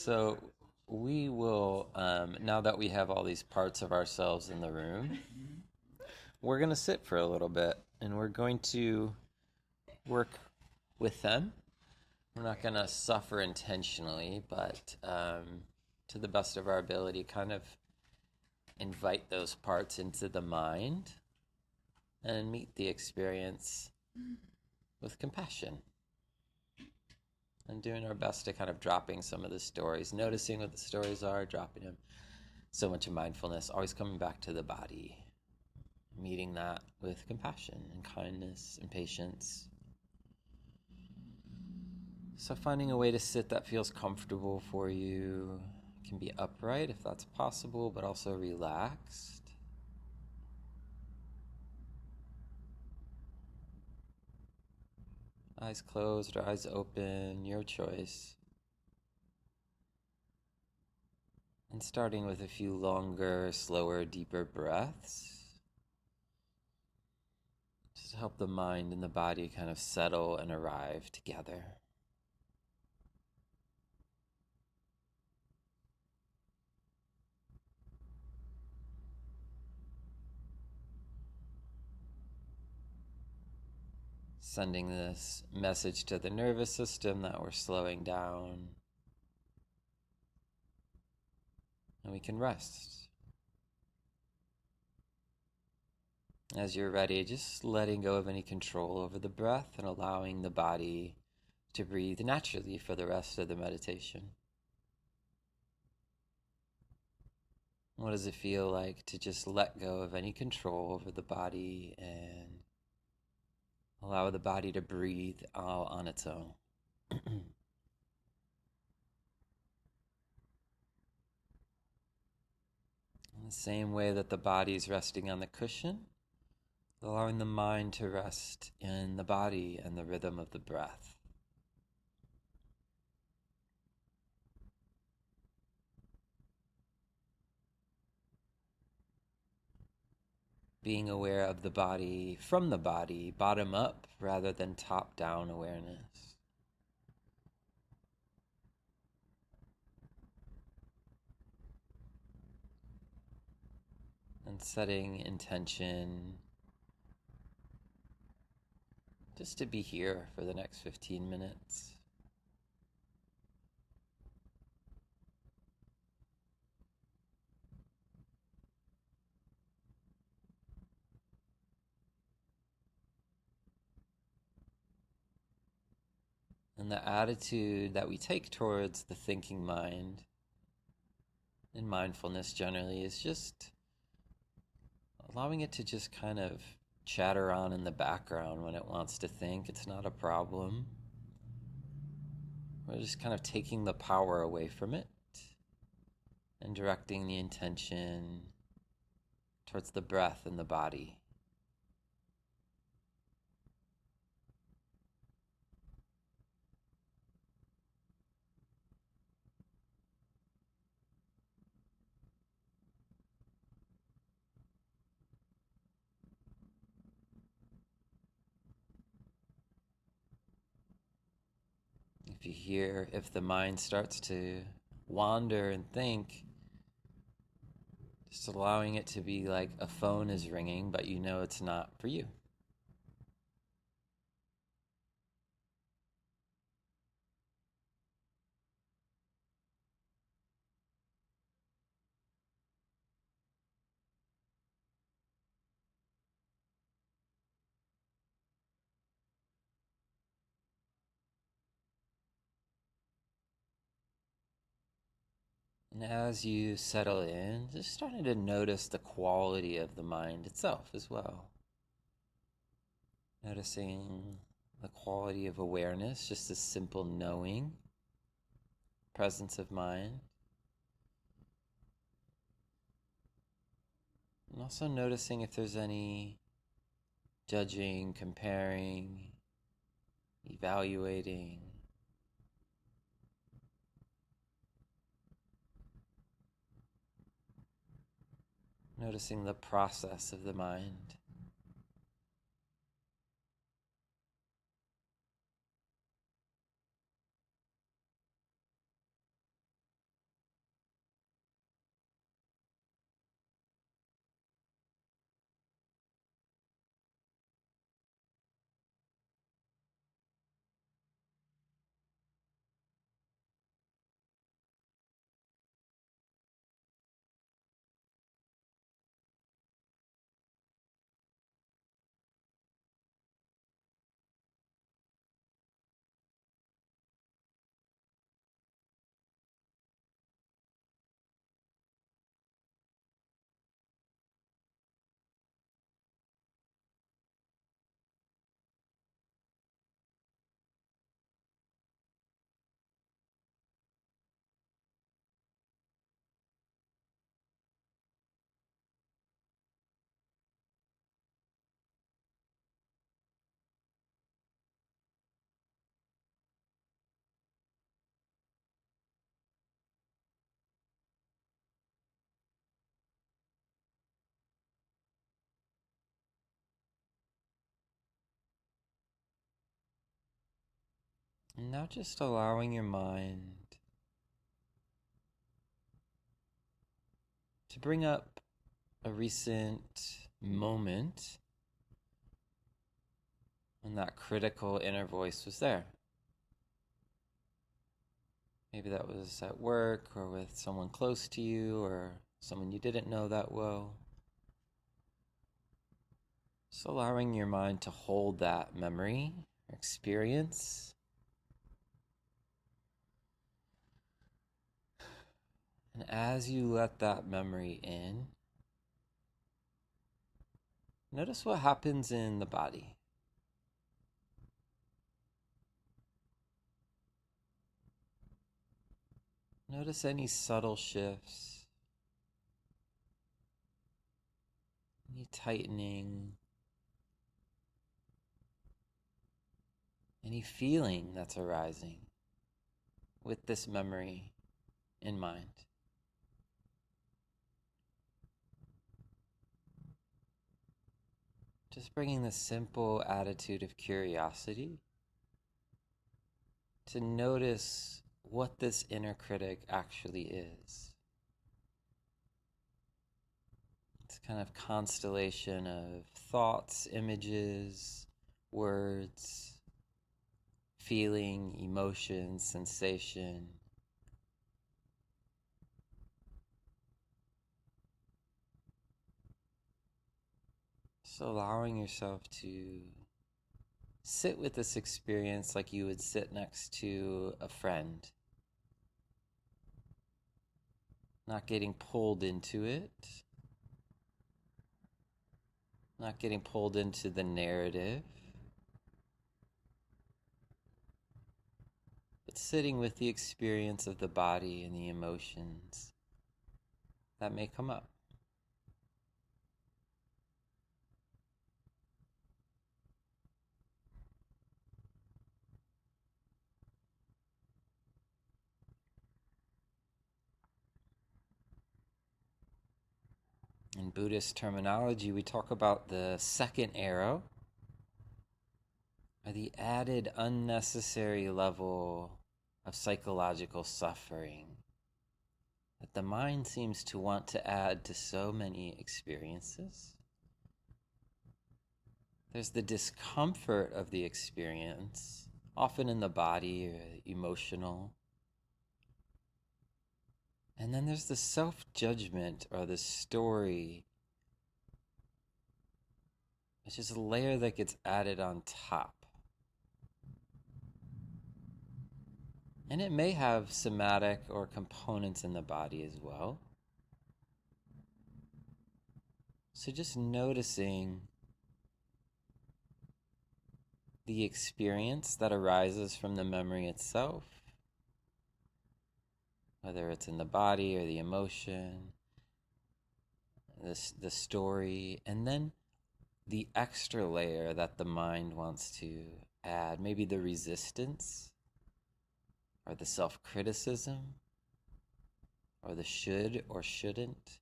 So we will, now that we have all these parts of ourselves in the room, we're going to sit for a little bit and we're going to work with them. We're not going to suffer intentionally, but to the best of our ability, kind of invite those parts into the mind and meet the experience with compassion. And doing our best to kind of dropping some of the stories, noticing what the stories are, dropping them. So much of mindfulness, always coming back to the body, meeting that with compassion and kindness and patience. So finding a way to sit that feels comfortable for you. It can be upright if that's possible, but also relaxed. Eyes closed or eyes open, your choice. And starting with a few longer, slower, deeper breaths. Just to help the mind and the body kind of settle and arrive together. Sending this message to the nervous system that we're slowing down. And we can rest. As you're ready, just letting go of any control over the breath and allowing the body to breathe naturally for the rest of the meditation. What does it feel like to just let go of any control over the body and allow the body to breathe all on its own? In the same way that the body is resting on the cushion, allowing the mind to rest in the body and the rhythm of the breath. Being aware of the body from the body, bottom up rather than top down awareness. And setting intention just to be here for the next 15 minutes. And the attitude that we take towards the thinking mind in mindfulness generally is just allowing it to just kind of chatter on in the background when it wants to think. It's not a problem. We're just kind of taking the power away from it and directing the intention towards the breath and the body. If the mind starts to wander and think, just allowing it to be like a phone is ringing, but you know it's not for you. And as you settle in, just starting to notice the quality of the mind itself as well. Noticing the quality of awareness, just a simple knowing, presence of mind. And also noticing if there's any judging, comparing, evaluating. Noticing the process of the mind. And now just allowing your mind to bring up a recent moment when that critical inner voice was there. Maybe that was at work or with someone close to you or someone you didn't know that well. Just allowing your mind to hold that memory or experience. And as you let that memory in, notice what happens in the body. Notice any subtle shifts, any tightening, any feeling that's arising with this memory in mind. Just bringing the simple attitude of curiosity to notice what this inner critic actually is. It's kind of constellation of thoughts, images, words, feeling, emotion, sensation. So allowing yourself to sit with this experience like you would sit next to a friend. Not getting pulled into it. Not getting pulled into the narrative. But sitting with the experience of the body and the emotions that may come up. In Buddhist terminology, we talk about the second arrow, or the added unnecessary level of psychological suffering that the mind seems to want to add to so many experiences. There's the discomfort of the experience, often in the body or emotional. And then there's the self-judgment or the story, which is a layer that gets added on top. And it may have somatic or components in the body as well. So just noticing the experience that arises from the memory itself, whether it's in the body or the emotion, the story, and then the extra layer that the mind wants to add, maybe the resistance, or the self-criticism, or the should or shouldn't.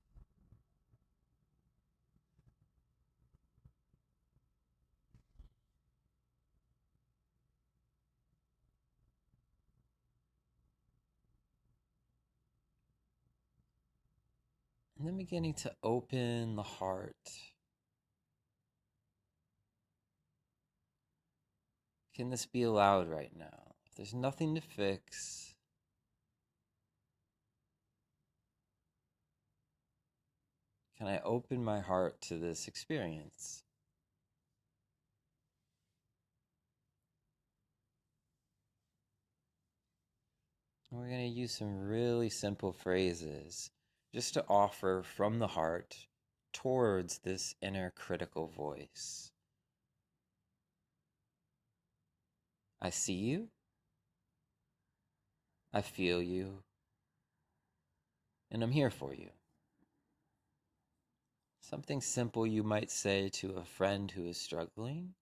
And then beginning to open the heart. Can this be allowed right now? If there's nothing to fix, can I open my heart to this experience? And we're going to use some really simple phrases just to offer from the heart towards this inner critical voice. I see you. I feel you. And I'm here for you. Something simple you might say to a friend who is struggling.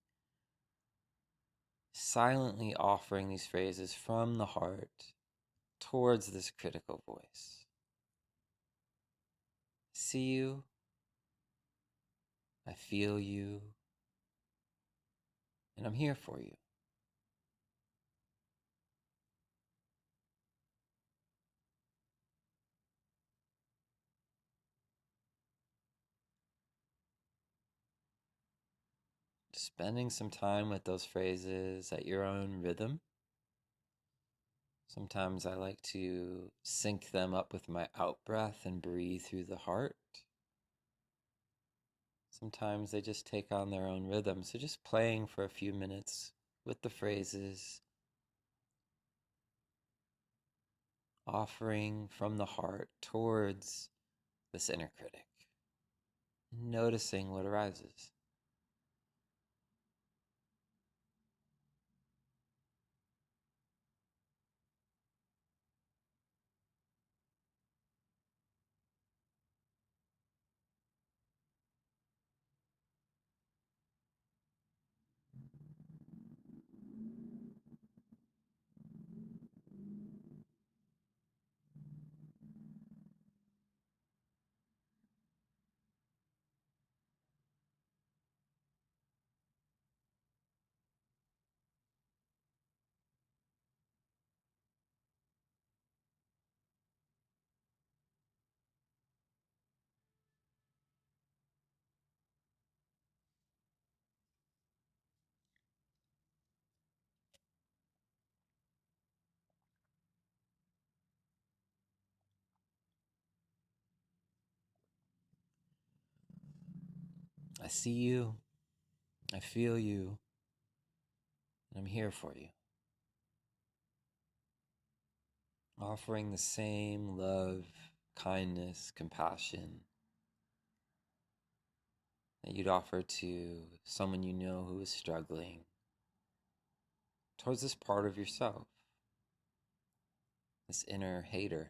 Silently offering these phrases from the heart towards this critical voice. See you. I feel you. And I'm here for you. spending some time with those phrases at your own rhythm. Sometimes I like to sync them up with my out breath and breathe through the heart. Sometimes they just take on their own rhythm. So just playing for a few minutes with the phrases, offering from the heart towards this inner critic, noticing what arises. I see you, I feel you, and I'm here for you. Offering the same love, kindness, compassion that you'd offer to someone you know who is struggling towards this part of yourself, this inner hater.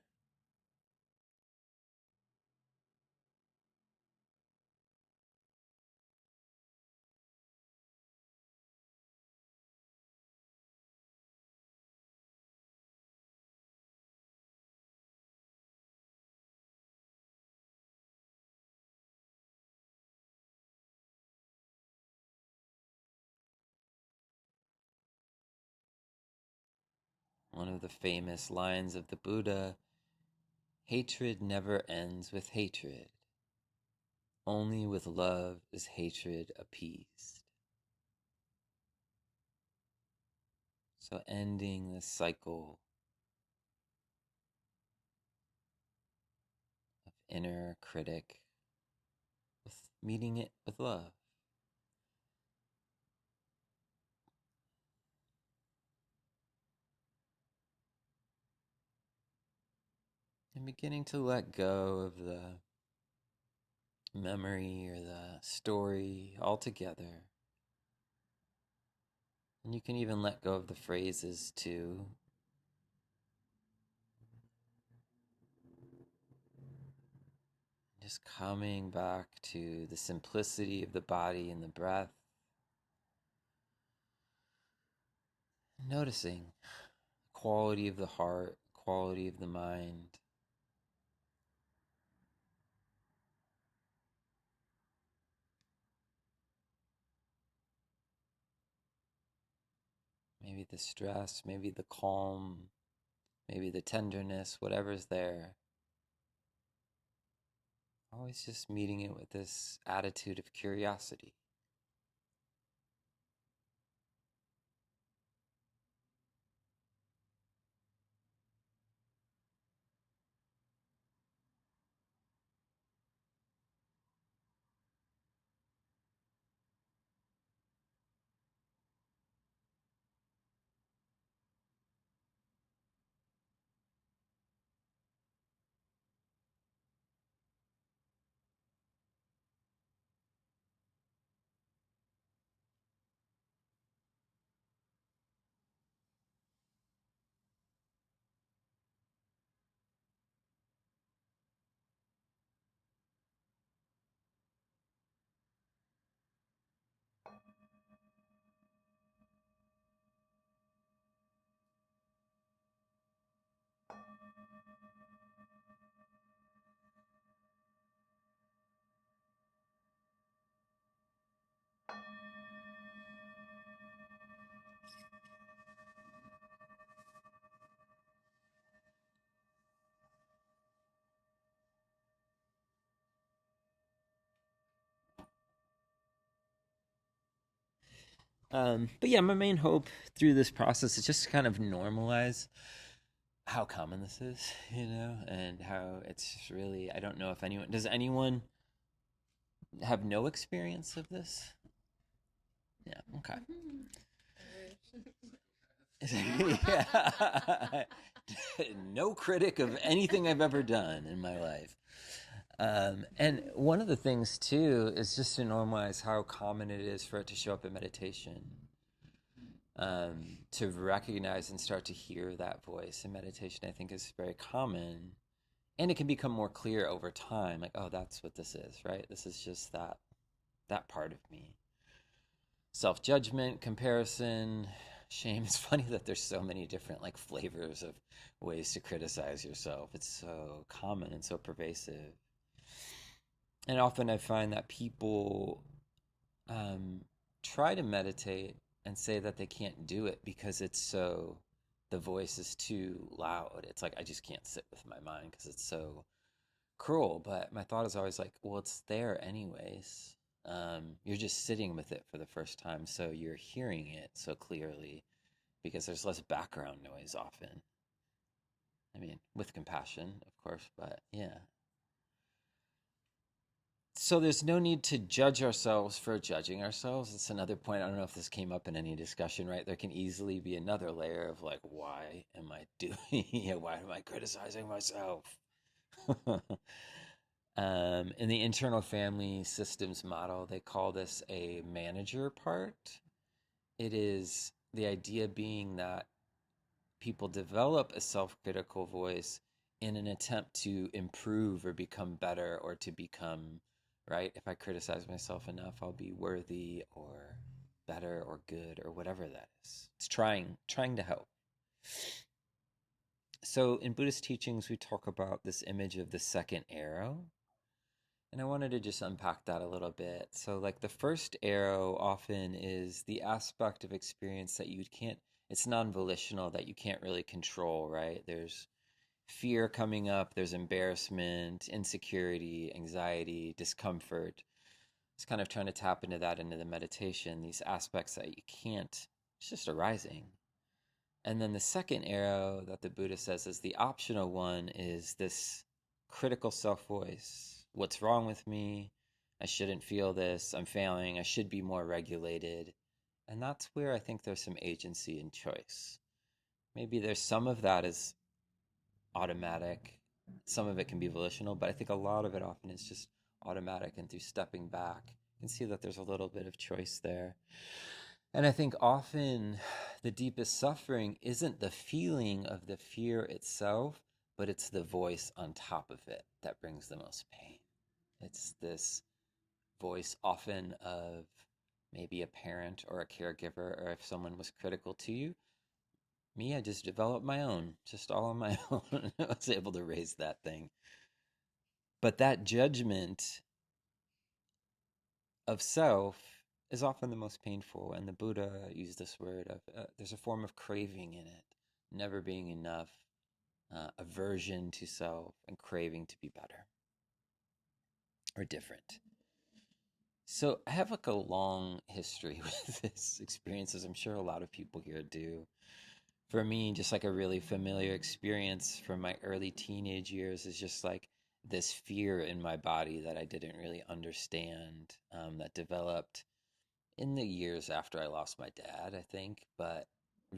One of the famous lines of the Buddha, hatred never ends with hatred. Only with love is hatred appeased. So ending the cycle of inner critic with meeting it with love. And beginning to let go of the memory or the story altogether. And you can even let go of the phrases too. Just coming back to the simplicity of the body and the breath. Noticing the quality of the heart, quality of the mind. Maybe the stress, maybe the calm, maybe the tenderness, whatever's there. Always just meeting it with this attitude of curiosity. But yeah, my main hope through this process is just to kind of normalize how common this is, and how it's really, I don't know if does anyone have no experience of this? Yeah, okay. Yeah. No critic of anything I've ever done in my life. And one of the things too is just to normalize how common it is for it to show up in meditation. To recognize and start to hear that voice in meditation, I think is very common. And it can become more clear over time. Like, oh, that's what this is, right? This is just that part of me. Self-judgment, comparison, shame. It's funny that there's so many different like flavors of ways to criticize yourself. It's so common and so pervasive. And often I find that people try to meditate and say that they can't do it because the voice is too loud. It's like, I just can't sit with my mind because it's so cruel. But my thought is always like, well, it's there anyways. You're just sitting with it for the first time, so you're hearing it so clearly because there's less background noise often. I mean, with compassion, of course, but yeah. So there's no need to judge ourselves for judging ourselves. It's another point. I don't know if this came up in any discussion, right? There can easily be another layer of like, why am I doing why am I criticizing myself? In the internal family systems model, they call this a manager part. It is the idea being that people develop a self-critical voice in an attempt to improve or become better or to become, right? If I criticize myself enough, I'll be worthy or better or good or whatever that is. It's trying to help. So in Buddhist teachings, we talk about this image of the second arrow. And I wanted to just unpack that a little bit. So, like, the first arrow often is the aspect of experience that you can't, it's non volitional, that you can't really control, right? There's fear coming up, there's embarrassment, insecurity, anxiety, discomfort. It's kind of trying to tap into that into the meditation, these aspects that you can't, it's just arising. And then the second arrow that the Buddha says is the optional one is this critical self voice. What's wrong with me? I shouldn't feel this. I'm failing. I should be more regulated. And that's where I think there's some agency and choice. Maybe there's some of that is automatic, some of it can be volitional, but I think a lot of it often is just automatic. And through stepping back, you can see that there's a little bit of choice there. And I think often the deepest suffering isn't the feeling of the fear itself, but it's the voice on top of it that brings the most pain. It's this voice often of maybe a parent or a caregiver, or if someone was critical to you. Me, I just developed my own, just all on my own. I was able to raise that thing. But that judgment of self is often the most painful. And the Buddha used this word of there's a form of craving in it, never being enough, aversion to self, and craving to be better or different. So I have like a long history with this experience, as I'm sure a lot of people here do. For me, just like a really familiar experience from my early teenage years is just like this fear in my body that I didn't really understand, that developed in the years after I lost my dad, I think, but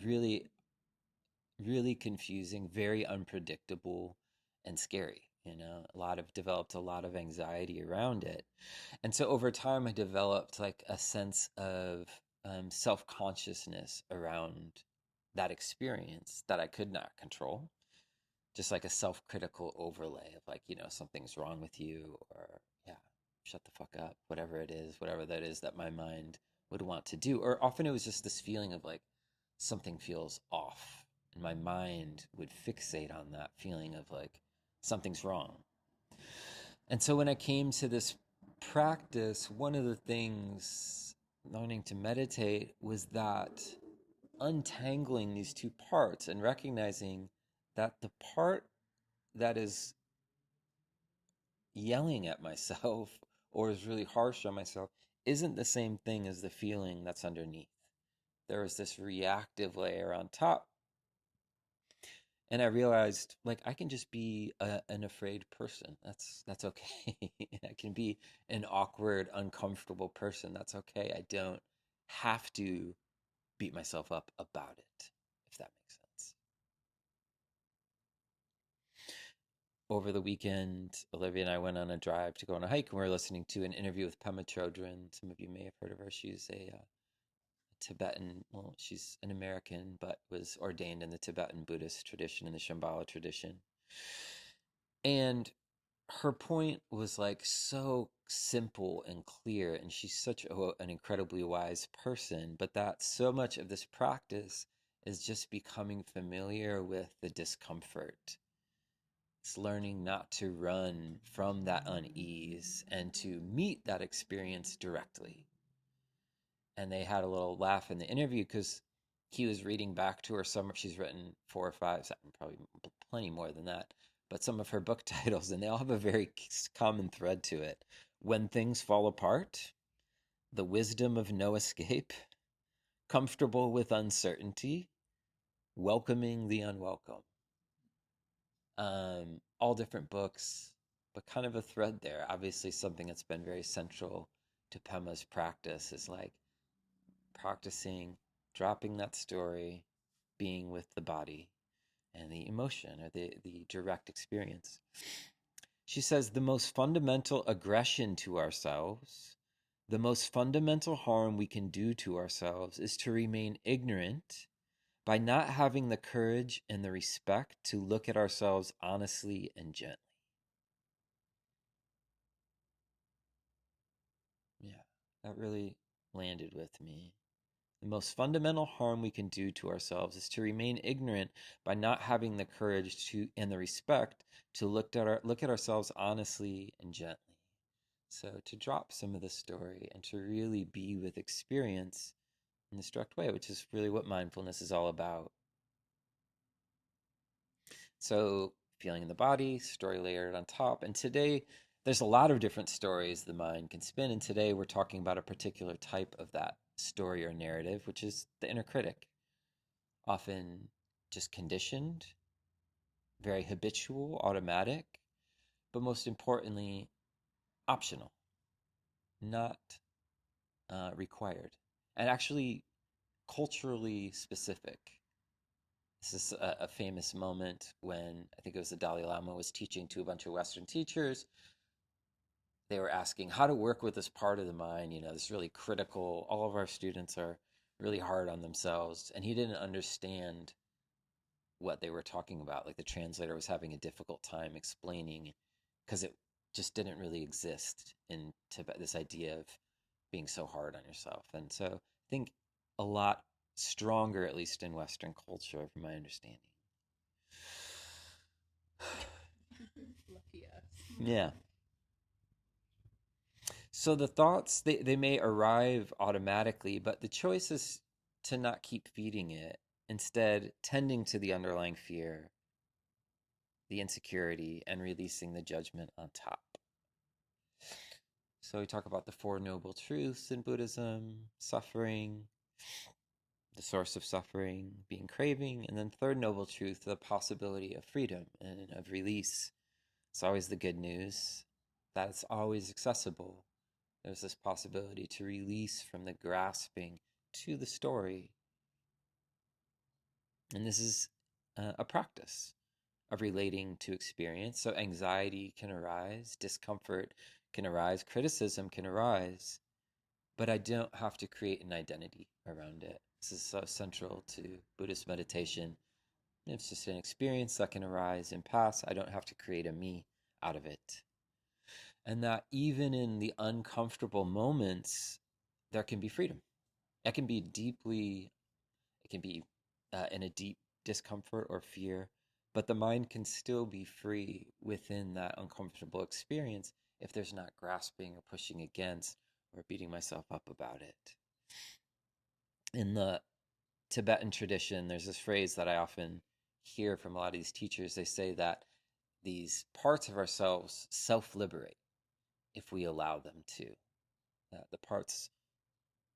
really, really confusing, very unpredictable, and scary. Developed a lot of anxiety around it. And so over time, I developed like a sense of self consciousness around that experience that I could not control. Just like a self critical overlay of like, something's wrong with you, or yeah, shut the fuck up, whatever that is that my mind would want to do. Or often it was just this feeling of like something feels off. And my mind would fixate on that feeling of like something's wrong. And so when I came to this practice, one of the things learning to meditate was that untangling these two parts and recognizing that the part that is yelling at myself or is really harsh on myself isn't the same thing as the feeling that's underneath. there was this reactive layer on top. And I realized, like, I can just be an afraid person. That's okay. I can be an awkward, uncomfortable person. That's okay. I don't have to beat myself up about it, if that makes sense. Over the weekend, Olivia and I went on a drive to go on a hike, and we were listening to an interview with Pema Chodron. Some of you may have heard of her. She's a Tibetan, well, she's an American, but was ordained in the Tibetan Buddhist tradition, in the Shambhala tradition. And her point was like so simple and clear, and she's such an incredibly wise person, but that so much of this practice is just becoming familiar with the discomfort. It's learning not to run from that unease and to meet that experience directly. And they had a little laugh in the interview because he was reading back to her some, she's written 4 or 5, probably plenty more than that, but some of her book titles, and they all have a very common thread to it. When Things Fall Apart, The Wisdom of No Escape, Comfortable with Uncertainty, Welcoming the Unwelcome. All different books, but kind of a thread there. Obviously, something that's been very central to Pema's practice is like practicing dropping that story, being with the body and the emotion or the direct experience. She says the most fundamental aggression to ourselves, the most fundamental harm we can do to ourselves is to remain ignorant by not having the courage and the respect to look at ourselves honestly and gently. Yeah, that really landed with me. The most fundamental harm we can do to ourselves is to remain ignorant by not having the courage to and the respect to look at ourselves honestly and gently. So to drop some of the story and to really be with experience in this direct way, which is really what mindfulness is all about. So feeling in the body, story layered on top. And today there's a lot of different stories the mind can spin. And today we're talking about a particular type of that story or narrative, which is the inner critic. Often just conditioned, very habitual, automatic, but most importantly, optional, not required, and actually culturally specific. This is a famous moment when I think it was the Dalai Lama was teaching to a bunch of Western teachers. They were asking how to work with this part of the mind, this really critical. All of our students are really hard on themselves, and he didn't understand what they were talking about. Like the translator was having a difficult time explaining because it just didn't really exist in Tibet, this idea of being so hard on yourself. And so I think a lot stronger, at least in Western culture, from my understanding. Lucky us. Yeah. So the thoughts, they may arrive automatically, but the choice is to not keep feeding it, instead tending to the underlying fear, the insecurity, and releasing the judgment on top. So we talk about the Four Noble Truths in Buddhism, suffering, the source of suffering, being craving, and then third noble truth, the possibility of freedom and of release. It's always the good news that it's always accessible. There's this possibility to release from the grasping to the story. And this is a practice of relating to experience. So anxiety can arise, discomfort can arise, criticism can arise, but I don't have to create an identity around it. This is so central to Buddhist meditation. It's just an experience that can arise and pass. I don't have to create a me out of it. And that even in the uncomfortable moments, there can be freedom. It can be in a deep discomfort or fear, but the mind can still be free within that uncomfortable experience if there's not grasping or pushing against or beating myself up about it. In the Tibetan tradition, there's this phrase that I often hear from a lot of these teachers. They say that these parts of ourselves self-liberate if we allow them to. That the parts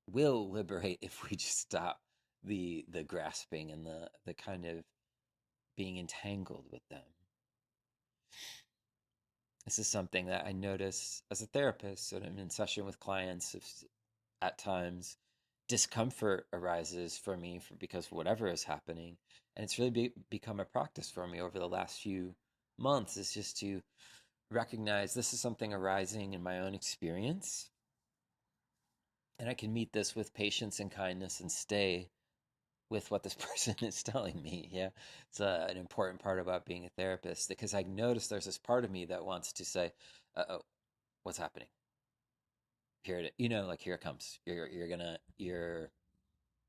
will liberate if we just stop the grasping and the kind of being entangled with them. This is something that I notice as a therapist when I'm in session with clients. If at times discomfort arises for me because of whatever is happening, and it's really become a practice for me over the last few months, is just to recognize this is something arising in my own experience, and I can meet this with patience and kindness and stay with what this person is telling me. Yeah, it's an important part about being a therapist, because I notice there's this part of me that wants to say, "Oh, what's happening? Here it, like here it comes. You're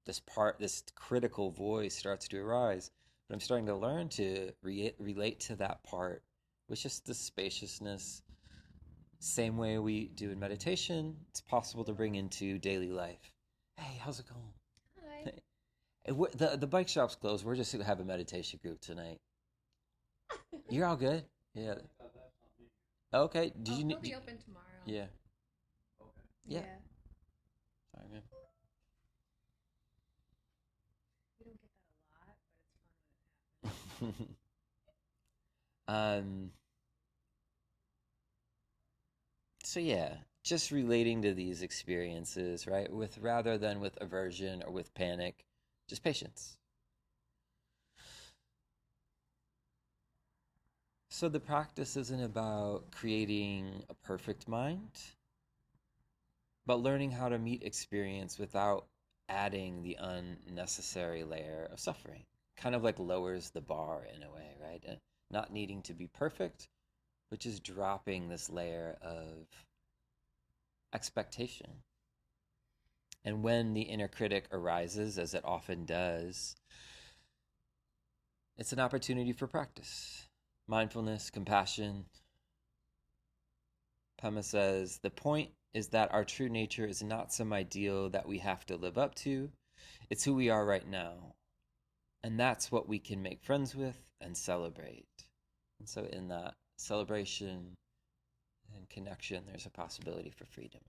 this critical voice starts to arise." But I'm starting to learn to relate to that part with just the spaciousness. Same way we do in meditation, it's possible to bring into daily life. Hey, how's it going? Hi. The bike shop's closed. We're just gonna have a meditation group tonight. You're all good. Yeah. Okay. Did you He'll need? be open tomorrow. Yeah. Yeah. Yeah. Sorry, man. We don't get that a lot, but it's fun when it happens. um. So yeah, just relating to these experiences, right? With rather than with aversion or with panic, just patience. So the practice isn't about creating a perfect mind, but learning how to meet experience without adding the unnecessary layer of suffering. Kind of like lowers the bar in a way, right? Not needing to be perfect, but just dropping this layer of expectation. And when the inner critic arises, as it often does, it's an opportunity for practice. Mindfulness, compassion. Pema says, the point is that our true nature is not some ideal that we have to live up to. It's who we are right now. And that's what we can make friends with and celebrate. And so in that celebration and connection, there's a possibility for freedom.